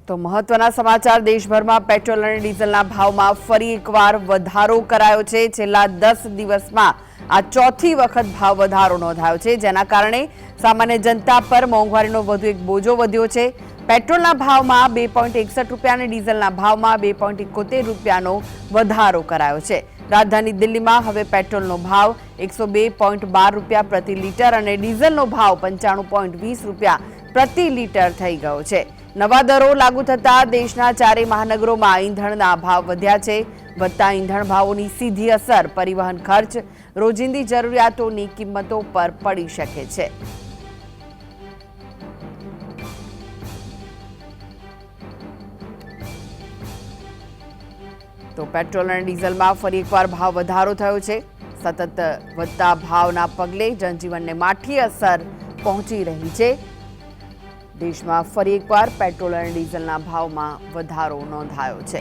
તો મહત્વના સમાચાર દેશભરમાં પેટ્રોલ અને ડીઝલના ભાવમાં ફરી એકવાર વધારો કરાયો છે। છેલ્લા 10 દિવસમાં આ ચોથી વખત ભાવ વધારો નોંધાયો છે, જેના કારણે સામાન્ય જનતા પર મોંઘવારીનો વધુ એક બોજો વધ્યો છે। પેટ્રોલના ભાવમાં 2.61 રૂપિયા અને ડીઝલના ભાવમાં 2.71 રૂપિયાનો વધારો કરાયો છે। રાજધાની દિલ્હીમાં હવે પેટ્રોલનો ભાવ 102.12 રૂપિયા પ્રતિ લીટર અને ડીઝલનો ભાવ 95.20 રૂપિયા પ્રતિ લીટર થઈ ગયો છે। નવા દરો લાગુ થતા દેશના ચારેય મહાનગરોમાં ઈંધણના ભાવ વધ્યા છે। વધતા ઈંધણ ભાવોની સીધી અસર પરિવહન ખર્ચ, રોજિંદી જરૂરિયાતોની કિંમતો પર પડી શકે છે। તો પેટ્રોલ અને ડીઝલમાં ફરી એકવાર ભાવ વધારો થયો છે। સતત વધતા ભાવના પગલે જનજીવનને માઠી અસર પહોંચી રહી છે। દેશમાં ફરી એકવાર પેટ્રોલ અને ડીઝલના ભાવમાં વધારો નોંધાયો છે।